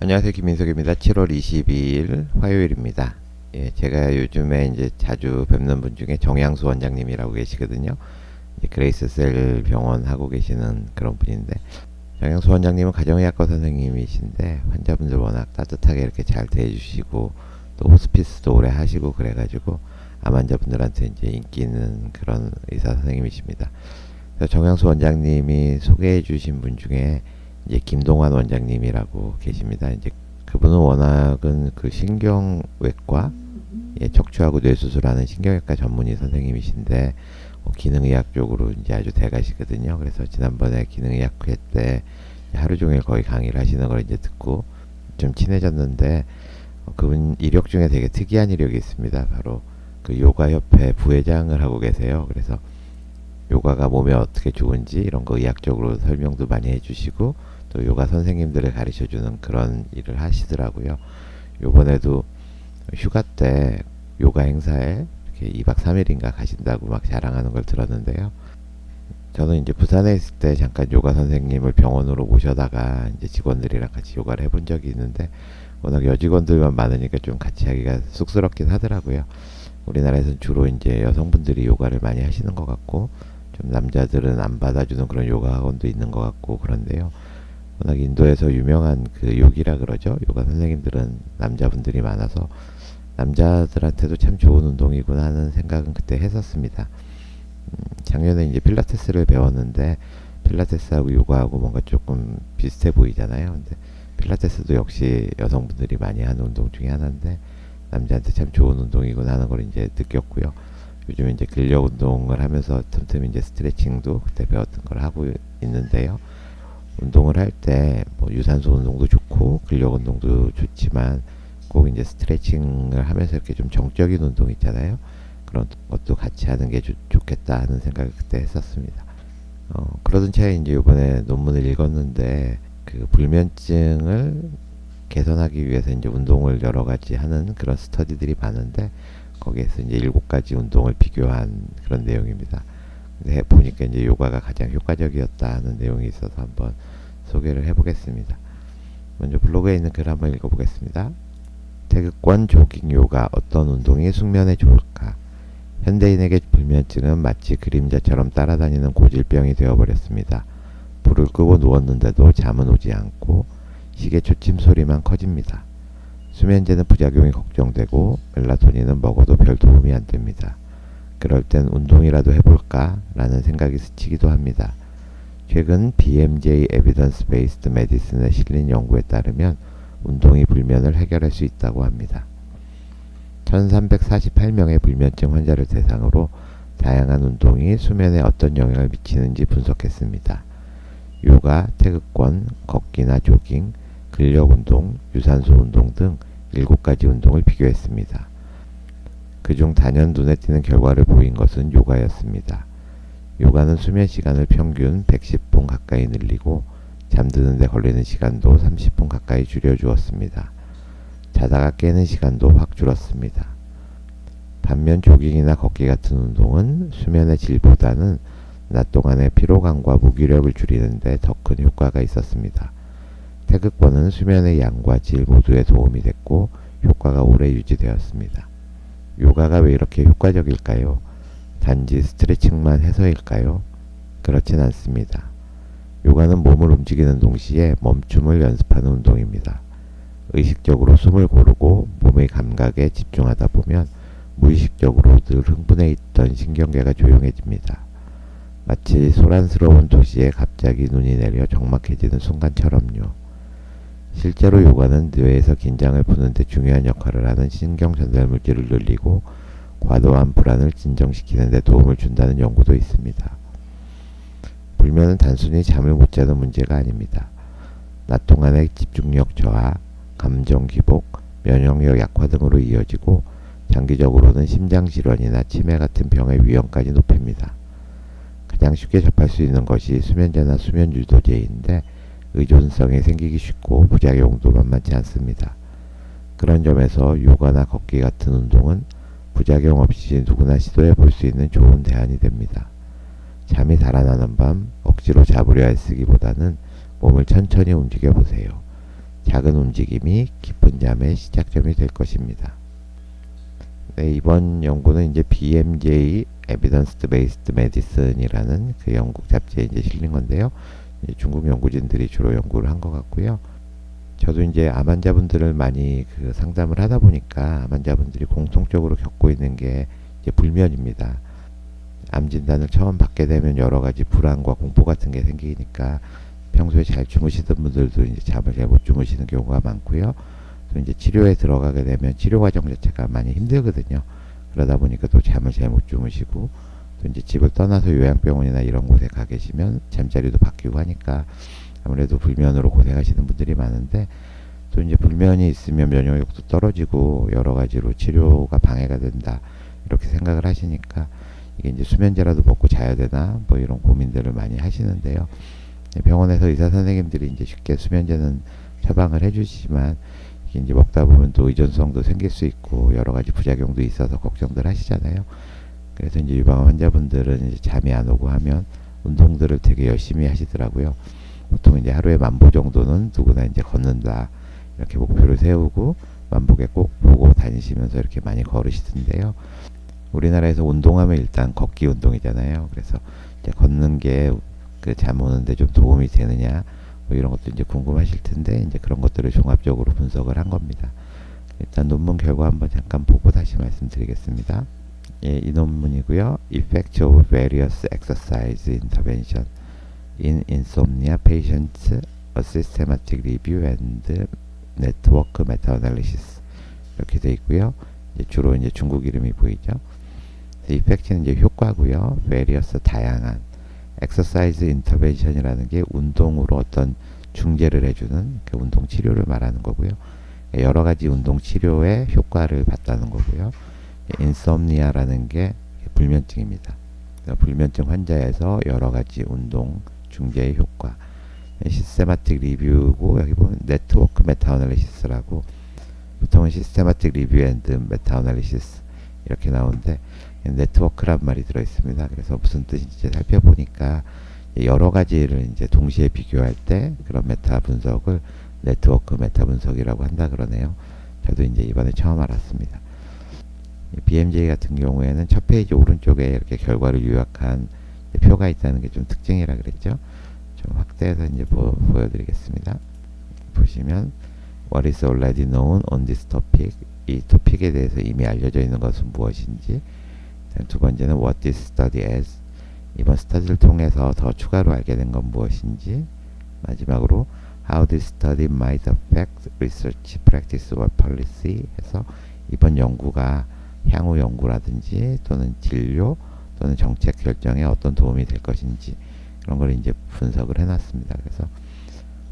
안녕하세요. 김민석입니다. 7월 22일 화요일입니다. 예, 제가 요즘에 이제 자주 뵙는 분 중에 정양수 원장님이라고 계시거든요. 이제 그레이스셀 병원 하고 계시는 그런 분인데, 정양수 원장님은 가정의학과 선생님이신데 환자분들 워낙 따뜻하게 이렇게 잘 대해주시고 또 호스피스도 오래 하시고 그래가지고 암 환자분들한테 이제 인기 있는 그런 의사 선생님이십니다. 그래서 정양수 원장님이 소개해주신 분 중에 이제 김동환 원장님이라고 계십니다. 이제 그분은 워낙은 그 신경외과, 예, 척추하고 뇌수술하는 신경외과 전문의 선생님이신데 기능의학 쪽으로 이제 아주 대가시거든요. 그래서 지난번에 기능의학회 때 하루 종일 거의 강의를 하시는 걸 이제 듣고 좀 친해졌는데 그분 이력 중에 되게 특이한 이력이 있습니다. 바로 그 요가협회 부회장을 하고 계세요. 그래서 요가가 몸에 어떻게 좋은지 이런 거 의학적으로 설명도 많이 해주시고 또 요가 선생님들을 가르쳐주는 그런 일을 하시더라고요. 요번에도 휴가 때 요가 행사에 이렇게 2박 3일인가 가신다고 막 자랑하는 걸 들었는데요. 저는 이제 부산에 있을 때 잠깐 요가 선생님을 병원으로 모셔다가 이제 직원들이랑 같이 요가를 해본 적이 있는데 워낙 여직원들만 많으니까 좀 같이 하기가 쑥스럽긴 하더라고요. 우리나라에서는 주로 이제 여성분들이 요가를 많이 하시는 것 같고 좀 남자들은 안 받아주는 그런 요가 학원도 있는 것 같고 그런데요. 워낙 인도에서 유명한 그 요기라 그러죠. 요가 선생님들은 남자분들이 많아서 남자들한테도 참 좋은 운동이구나 하는 생각은 그때 했었습니다. 작년에 이제 필라테스를 배웠는데 필라테스하고 요가하고 뭔가 조금 비슷해 보이잖아요. 근데 필라테스도 역시 여성분들이 많이 하는 운동 중에 하나인데 남자한테 참 좋은 운동이구나 하는 걸 이제 느꼈고요. 요즘 이제 근력 운동을 하면서 틈틈이 이제 스트레칭도 그때 배웠던 걸 하고 있는데요. 운동을 할 때 뭐 유산소 운동도 좋고 근력 운동도 좋지만 꼭 이제 스트레칭을 하면서 이렇게 좀 정적인 운동 있잖아요. 그런 것도 같이 하는 게 좋겠다 하는 생각을 그때 했었습니다. 그러던 차에 이제 이번에 논문을 읽었는데 그 불면증을 개선하기 위해서 이제 운동을 여러 가지 하는 그런 스터디들이 많은데 거기에서 이제 7가지 운동을 비교한 그런 내용입니다. 근데 보니까 이제 요가가 가장 효과적이었다는 내용이 있어서 한번 소개를 해보겠습니다. 먼저 블로그에 있는 글 한번 읽어보겠습니다. 태극권 조깅 요가 어떤 운동이 숙면에 좋을까? 현대인에게 불면증은 마치 그림자처럼 따라다니는 고질병이 되어버렸습니다. 불을 끄고 누웠는데도 잠은 오지 않고 시계 초침 소리만 커집니다. 수면제는 부작용이 걱정되고 멜라토닌은 먹어도 별 도움이 안 됩니다. 그럴 땐 운동이라도 해볼까? 라는 생각이 스치기도 합니다. 최근 BMJ Evidence Based Medicine에 실린 연구에 따르면 운동이 불면을 해결할 수 있다고 합니다. 1348명의 불면증 환자를 대상으로 다양한 운동이 수면에 어떤 영향을 미치는지 분석했습니다. 요가, 태극권, 걷기나 조깅, 근력운동, 유산소 운동 등 7가지 운동을 비교했습니다. 그중 단연 눈에 띄는 결과를 보인 것은 요가였습니다. 요가는 수면 시간을 평균 110분 가까이 늘리고 잠드는 데 걸리는 시간도 30분 가까이 줄여주었습니다. 자다가 깨는 시간도 확 줄었습니다. 반면 조깅이나 걷기 같은 운동은 수면의 질보다는 낮 동안의 피로감과 무기력을 줄이는 데 더 큰 효과가 있었습니다. 태극권은 수면의 양과 질 모두에 도움이 됐고 효과가 오래 유지되었습니다. 요가가 왜 이렇게 효과적일까요? 단지 스트레칭만 해서일까요? 그렇진 않습니다. 요가는 몸을 움직이는 동시에 멈춤을 연습하는 운동입니다. 의식적으로 숨을 고르고 몸의 감각에 집중하다 보면 무의식적으로 늘 흥분해 있던 신경계가 조용해집니다. 마치 소란스러운 도시에 갑자기 눈이 내려 적막해지는 순간처럼요. 실제로 요가는 뇌에서 긴장을 푸는 데 중요한 역할을 하는 신경 전달 물질을 늘리고 과도한 불안을 진정시키는 데 도움을 준다는 연구도 있습니다. 불면은 단순히 잠을 못 자는 문제가 아닙니다. 낮 동안의 집중력 저하, 감정 기복, 면역력 약화 등으로 이어지고 장기적으로는 심장질환이나 치매 같은 병의 위험까지 높입니다. 가장 쉽게 접할 수 있는 것이 수면제나 수면유도제인데 의존성이 생기기 쉽고 부작용도 만만치 않습니다. 그런 점에서 요가나 걷기 같은 운동은 부작용 없이 누구나 시도해 볼 수 있는 좋은 대안이 됩니다. 잠이 달아나는 밤 억지로 잡으려 애쓰기보다는 몸을 천천히 움직여 보세요. 작은 움직임이 깊은 잠의 시작점이 될 것입니다. 네, 이번 연구는 이제 BMJ Evidence Based Medicine이라는 그 영국 잡지에 이제 실린 건데요. 이제 중국 연구진들이 주로 연구를 한 것 같고요. 저도 이제 암 환자분들을 많이 그 상담을 하다 보니까 암 환자분들이 공통적으로 겪고 있는 게 이제 불면입니다. 암 진단을 처음 받게 되면 여러 가지 불안과 공포 같은 게 생기니까 평소에 잘 주무시던 분들도 이제 잠을 잘 못 주무시는 경우가 많고요. 또 이제 치료에 들어가게 되면 치료 과정 자체가 많이 힘들거든요. 그러다 보니까 또 잠을 잘 못 주무시고, 또 이제 집을 떠나서 요양병원이나 이런 곳에 가 계시면 잠자리도 바뀌고 하니까 아무래도 불면으로 고생하시는 분들이 많은데, 또 이제 불면이 있으면 면역력도 떨어지고 여러 가지로 치료가 방해가 된다 이렇게 생각을 하시니까 이게 이제 수면제라도 먹고 자야 되나 뭐 이런 고민들을 많이 하시는데요. 병원에서 의사 선생님들이 이제 쉽게 수면제는 처방을 해주시지만 이게 이제 먹다 보면 또 의존성도 생길 수 있고 여러 가지 부작용도 있어서 걱정들 하시잖아요. 그래서 이제 유방암 환자분들은 이제 잠이 안 오고 하면 운동들을 되게 열심히 하시더라고요. 보통 이제 하루에 10,000보 정도는 누구나 이제 걷는다 이렇게 목표를 세우고 만보계 꼭 보고 다니시면서 이렇게 많이 걸으시던데요. 우리나라에서 운동하면 일단 걷기 운동이잖아요. 그래서 이제 걷는 게 그 잠 오는데 좀 도움이 되느냐 뭐 이런 것도 이제 궁금하실 텐데 이제 그런 것들을 종합적으로 분석을 한 겁니다. 일단 논문 결과 한번 잠깐 보고 다시 말씀드리겠습니다. 예, 이 논문이고요. Effects of various exercise intervention in insomnia patients, a systematic review and network meta-analysis 이렇게 되어 있고요. 이제 주로 이제 중국 이름이 보이죠. 이펙트는 이제 효과고요. various 다양한, exercise intervention이라는 게 운동으로 어떤 중재를 해주는 그 운동 치료를 말하는 거고요. 여러 가지 운동 치료의 효과를 봤다는 거고요. insomnia라는 게 불면증입니다. 불면증 환자에서 여러 가지 운동 중재의 효과. 시스테마틱 리뷰고 여기 보면 네트워크 메타 어널리시스라고 보통은 시스테마틱 리뷰 앤드 메타 어널리시스 이렇게 나오는데 네트워크란 말이 들어 있습니다. 그래서 무슨 뜻인지 살펴보니까 여러 가지를 이제 동시에 비교할 때 그런 메타 분석을 네트워크 메타 분석이라고 한다 그러네요. 저도 이제 이번에 처음 알았습니다. BMJ 같은 경우에는 첫 페이지 오른쪽에 이렇게 결과를 요약한 표가 있다는 게 좀 특징이라 그랬죠. 좀 확대해서 이제 보여드리겠습니다. 보시면 What is already known on this topic? 이 토픽에 대해서 이미 알려져 있는 것은 무엇인지. 두 번째는 What this study as? 이번 스터디를 통해서 더 추가로 알게 된 건 무엇인지. 마지막으로 How this study might affect research, practice or policy 해서 이번 연구가 향후 연구라든지 또는 진료 또는 정책 결정에 어떤 도움이 될 것인지 그런 걸 이제 분석을 해놨습니다. 그래서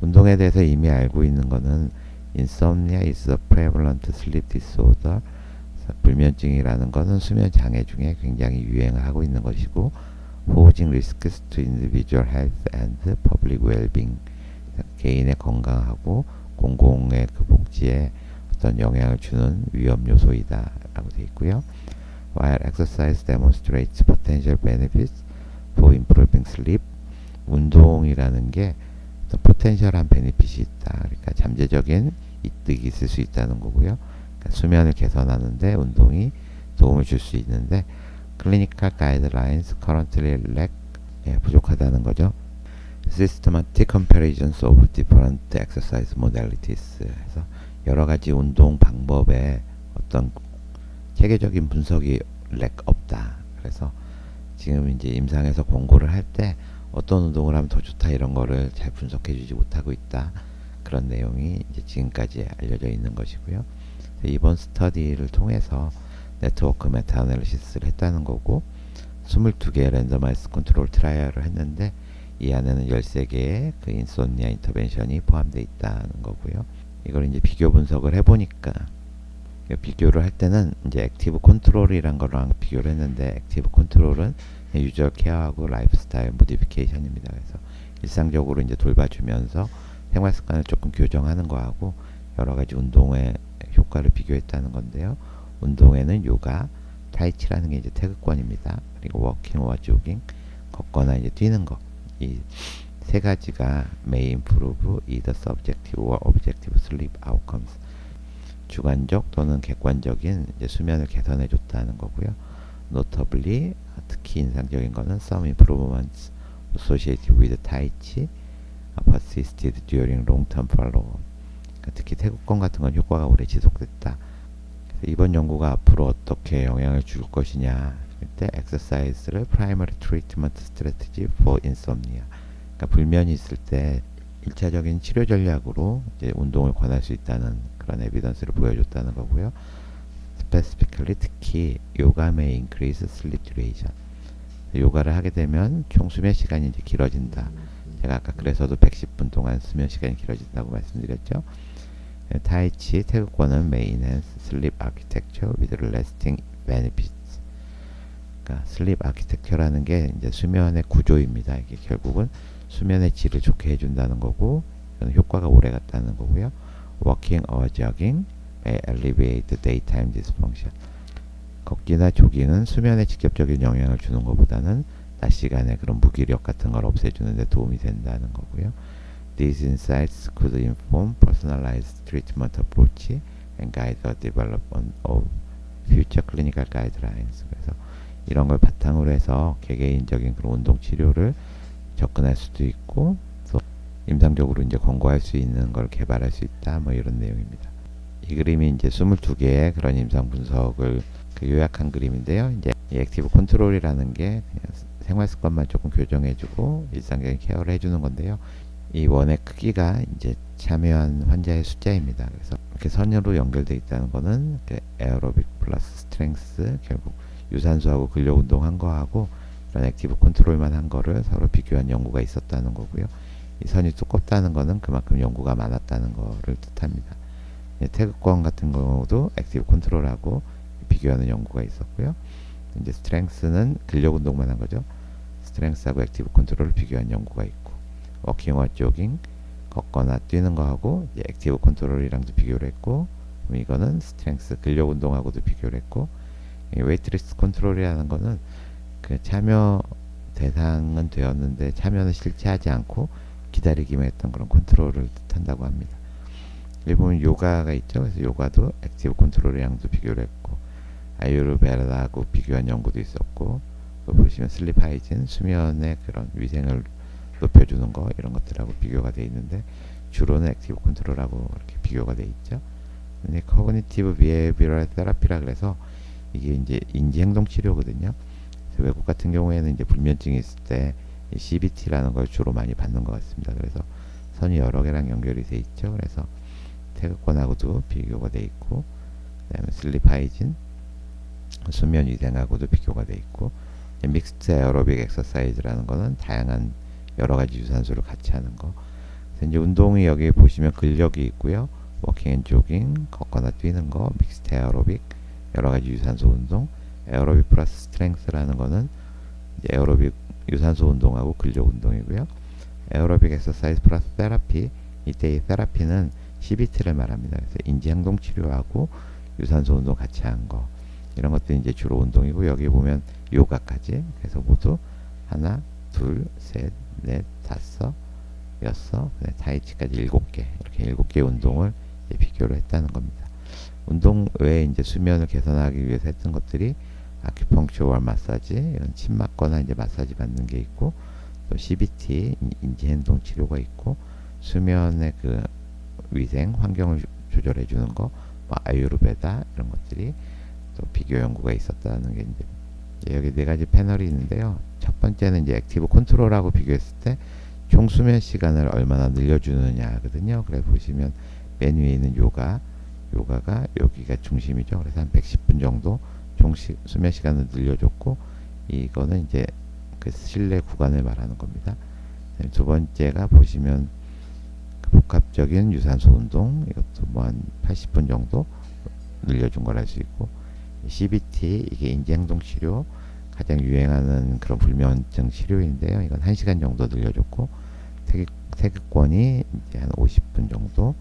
운동에 대해서 이미 알고 있는 거는 Insomnia is a prevalent sleep disorder. 불면증이라는 것은 수면 장애 중에 굉장히 유행을 하고 있는 것이고 posing risks to individual health and public well-being. 개인의 건강하고 공공의 그 복지에 어떤 영향을 주는 위험 요소이다 라고 되어 있고요. While exercise demonstrates potential benefits for improving sleep, 운동이라는 게 어떤 포텐셜한 베네핏이 있다. 그러니까 잠재적인 이득이 있을 수 있다는 거고요. 그러니까 수면을 개선하는데 운동이 도움을 줄 수 있는데 clinical guidelines currently lack, 부족하다는 거죠. Systematic comparisons of different exercise modalities 해서 여러 가지 운동 방법의 어떤 체계적인 분석이 없다. 그래서 지금 이제 임상에서 권고를 할 때 어떤 운동을 하면 더 좋다 이런 거를 잘 분석해주지 못하고 있다. 그런 내용이 이제 지금까지 알려져 있는 것이고요. 이번 스터디를 통해서 네트워크 메타 어널리시스를 했다는 거고 22개의 랜더마이즈 컨트롤 트라이얼을 했는데 이 안에는 13개의 그 인소니아 인터벤션이 포함되어 있다는 거고요. 이걸 이제 비교 분석을 해보니까 비교를 할 때는 이제 액티브 컨트롤이란 거랑 비교를 했는데 액티브 컨트롤은 유저 케어하고 라이프스타일 모디피케이션입니다. 그래서 일상적으로 이제 돌봐주면서 생활 습관을 조금 교정하는 거하고 여러 가지 운동의 효과를 비교했다는 건데요. 운동에는 요가, 타이치라는 게 이제 태극권입니다. 그리고 워킹과 조깅, 걷거나 이제 뛰는 거, 이 세 가지가 may improve either subjective or objective sleep outcomes. 주관적 또는 객관적인 이제 수면을 개선해 줬다는 거고요. notably 특히 인상적인 거는 some improvements associated with tai chi persisted during long-term follow-up. 그러니까 특히 태국권 같은 건 효과가 오래 지속됐다. 그래서 이번 연구가 앞으로 어떻게 영향을 줄 것이냐 할 때 exercise를 primary treatment strategy for insomnia. 그러니까 불면이 있을 때 1차적인 치료 전략으로 이제 운동을 권할 수 있다는 그런 에비던스를 보여줬다는 거고요. Specifically 특히 요가 may increase sleep duration. 요가를 하게 되면 총 수면 시간이 이제 길어진다. 제가 아까 그래서도 110분 동안 수면 시간이 길어진다고 말씀드렸죠. 타이치 태극권은 may enhance sleep architecture with lasting benefits. 그러니까 슬립 아키텍처라는 게 이제 수면의 구조입니다. 이게 결국은 수면의 질을 좋게 해준다는 거고, 효과가 오래 갔다는 거고요. Walking or jogging may alleviate daytime dysfunction. 걷기나 조깅은 수면에 직접적인 영향을 주는 것보다는 낮 시간에 그런 무기력 같은 걸 없애주는 데 도움이 된다는 거고요. These insights could inform personalized treatment approach and guide the development of future clinical guidelines. 그래서 이런 걸 바탕으로 해서 개개인적인 그런 운동 치료를 접근할 수도 있고, 또 임상적으로 이제 권고할 수 있는 걸 개발할 수 있다. 뭐 이런 내용입니다. 이 그림이 이제 22개의 그런 임상 분석을 요약한 그림인데요. 이제 이 액티브 컨트롤이라는 게 그냥 생활 습관만 조금 교정해주고 일상적인 케어를 해주는 건데요. 이 원의 크기가 이제 참여한 환자의 숫자입니다. 그래서 이렇게 선으로 연결되어 있다는 거는 에어로빅 플러스 스트렝스, 결국 유산소하고 근력 운동한 거하고 이런 액티브 컨트롤만 한 거를 서로 비교한 연구가 있었다는 거고요. 이 선이 두껍다는 거는 그만큼 연구가 많았다는 거를 뜻합니다. 태극권 같은 경우도 액티브 컨트롤하고 비교하는 연구가 있었고요. 이제 스트렝스는 근력 운동만 한 거죠. 스트렝스하고 액티브 컨트롤을 비교한 연구가 있고, 워킹과 조깅, 걷거나 뛰는 거하고 이제 액티브 컨트롤이랑도 비교를 했고, 이거는 스트렝스 근력 운동하고도 비교를 했고, 웨이트리스트 컨트롤이라는 거는 그 참여 대상은 되었는데 참여는 실제 하지 않고 기다리기만 했던 그런 컨트롤을 뜻한다고 합니다. 여기 보면 요가가 있죠. 그래서 요가도 액티브 컨트롤이랑도 비교를 했고, 아유르베라하고 비교한 연구도 있었고, 또 보시면 슬립 하이진, 수면의 그런 위생을 높여주는 거, 이런 것들하고 비교가 되어 있는데, 주로는 액티브 컨트롤하고 이렇게 비교가 되어 있죠. 근데 커그니티브 비헤이비어럴 테라피라 그래서 이게 이제 인지 행동 치료거든요. 외국 같은 경우에는 이제 불면증이 있을 때 CBT라는 걸 주로 많이 받는 것 같습니다. 그래서 선이 여러 개랑 연결이 돼 있죠. 그래서 태극권하고도 비교가 돼 있고, 그다음에 슬립 하이진, 수면 위생하고도 비교가 돼 있고, 믹스드 에어로빅 엑서사이즈라는 거는 다양한 여러 가지 유산소를 같이 하는 거. 그래서 이제 운동이 여기 보시면 근력이 있고요. 워킹 앤 조깅, 걷거나 뛰는 거, 믹스드 에어로빅, 여러 가지 유산소 운동, 에어로빅 플러스 스트렝스라는 거는 에어로빅 유산소 운동하고 근력 운동이고요. 에어로빅 엑서사이즈 플러스 테라피, 이때 이 테라피는 CBT를 말합니다. 그래서 인지 행동 치료하고 유산소 운동 같이 한 거, 이런 것들이 이제 주로 운동이고, 여기 보면 요가까지, 그래서 모두 하나, 둘, 셋, 넷, 다섯, 여섯, 타이치까지 7개, 이렇게 7개 운동을 비교를 했다는 겁니다. 운동 외에 이제 수면을 개선하기 위해서 했던 것들이 아큐펑처와 마사지, 이런 침 맞거나 이제 마사지 받는 게 있고, 또 CBT, 인지 행동 치료가 있고, 수면의 그 위생, 환경을 조절해 주는 거, 뭐 아유르베다, 이런 것들이 또 비교 연구가 있었다는 게 이제 여기 4가지 패널이 있는데요. 첫 번째는 이제 액티브 컨트롤하고 비교했을 때 총 수면 시간을 얼마나 늘려주느냐거든요. 그래서 보시면 맨 위에 있는 요가가 여기가 중심이죠. 그래서 한 110분 정도 총 수면 시간을 늘려줬고, 이거는 이제 그 실내 구간을 말하는 겁니다. 두 번째가 보시면 그 복합적인 유산소 운동, 이것도 뭐 한 80분 정도 늘려준 걸 알 수 있고, CBT, 이게 인지행동 치료, 가장 유행하는 그런 불면증 치료인데요. 이건 1시간 정도 늘려줬고, 태극권이 이제 한 50분 정도,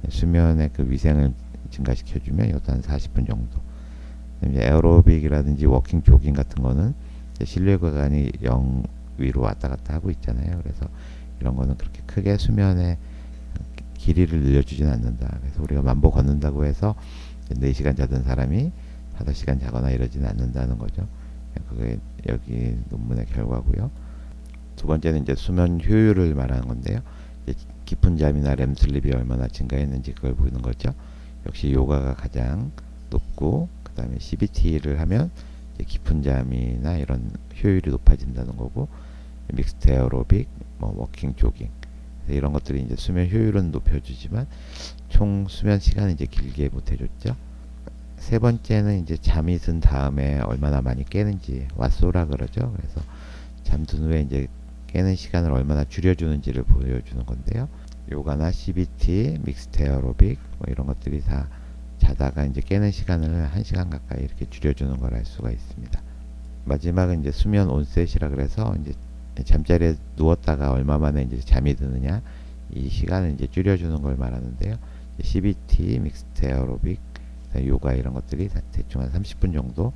수면의 그 위생을 증가시켜주면 이것도 한 40분 정도. 이제 에어로빅이라든지 워킹 조깅 같은 거는 실내 구간이 0 위로 왔다 갔다 하고 있잖아요. 그래서 이런 거는 그렇게 크게 수면의 길이를 늘려주진 않는다. 그래서 우리가 만보 걷는다고 해서 4시간 자던 사람이 5시간 자거나 이러지는 않는다는 거죠. 그게 여기 논문의 결과고요. 두 번째는 이제 수면 효율을 말하는 건데요. 깊은 잠이나 렘슬립이 얼마나 증가했는지 그걸 보는 거죠. 역시 요가가 가장 높고, 그 다음에 CBT를 하면 깊은 잠이나 이런 효율이 높아진다는 거고, 믹스트 에어로빅, 뭐 워킹, 조깅 이런 것들이 이제 수면 효율은 높여주지만 총 수면 시간은 이제 길게 못해줬죠. 세 번째는 이제 잠이 든 다음에 얼마나 많이 깨는지, 왓소라 그러죠. 그래서 잠든 후에 이제 깨는 시간을 얼마나 줄여주는지를 보여주는 건데요. 요가나 CBT, 믹스트 에어로빅 뭐 이런 것들이 다 자다가 이제 깨는 시간을 1시간 가까이 이렇게 줄여주는 걸 알 수가 있습니다. 마지막은 이제 수면 온셋이라 그래서 이제 잠자리에 누웠다가 얼마 만에 이제 잠이 드느냐, 이 시간을 이제 줄여주는 걸 말하는데요. CBT, 믹스트 에어로빅, 요가 이런 것들이 대충 한 30분 정도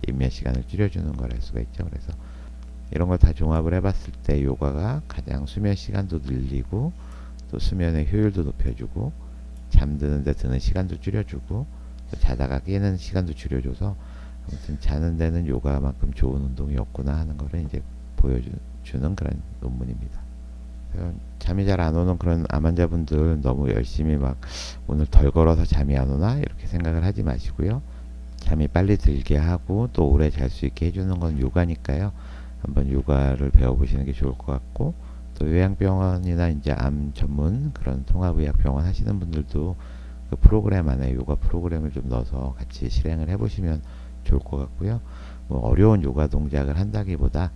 입면 시간을 줄여주는 걸 알 수가 있죠. 그래서 이런 걸 다 종합을 해봤을 때 요가가 가장 수면 시간도 늘리고 또 수면의 효율도 높여주고 잠드는데 드는 시간도 줄여주고 또 자다가 깨는 시간도 줄여줘서 아무튼 자는 데는 요가만큼 좋은 운동이 없구나 하는 거를 이제 보여주는 그런 논문입니다. 잠이 잘 안 오는 그런 암 환자분들 너무 열심히 막 오늘 덜 걸어서 잠이 안 오나 이렇게 생각을 하지 마시고요. 잠이 빨리 들게 하고 또 오래 잘 수 있게 해주는 건 요가니까요. 한번 요가를 배워보시는 게 좋을 것 같고, 또 요양병원이나 이제 암 전문 그런 통합의학병원 하시는 분들도 그 프로그램 안에 요가 프로그램을 좀 넣어서 같이 실행을 해보시면 좋을 것 같고요. 뭐 어려운 요가 동작을 한다기보다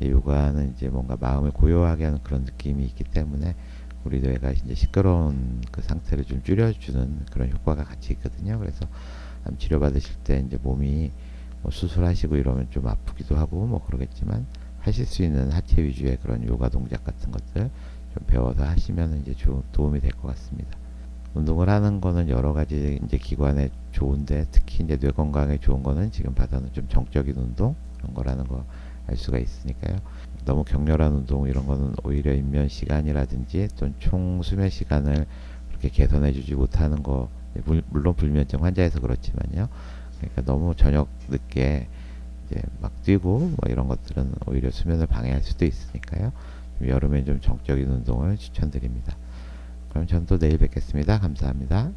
요가는 이제 뭔가 마음을 고요하게 하는 그런 느낌이 있기 때문에 우리 뇌가 이제 시끄러운 그 상태를 좀 줄여주는 그런 효과가 같이 있거든요. 그래서 암 치료 받으실 때 이제 몸이 뭐 수술하시고 이러면 좀 아프기도 하고 뭐 그러겠지만 하실 수 있는 하체 위주의 그런 요가 동작 같은 것들 좀 배워서 하시면 이제 도움이 될 것 같습니다. 운동을 하는 거는 여러 가지 이제 기관에 좋은데 특히 이제 뇌 건강에 좋은 거는 지금 봐서는 좀 정적인 운동 이런 거라는 거 알 수가 있으니까요. 너무 격렬한 운동 이런 거는 오히려 입면 시간이라든지 또는 총 수면 시간을 그렇게 개선해 주지 못하는 거, 물론 불면증 환자에서 그렇지만요. 그러니까 너무 저녁 늦게 이제 막 뛰고 뭐 이런 것들은 오히려 수면을 방해할 수도 있으니까요. 여름에 좀 정적인 운동을 추천드립니다. 그럼 전 또 내일 뵙겠습니다. 감사합니다.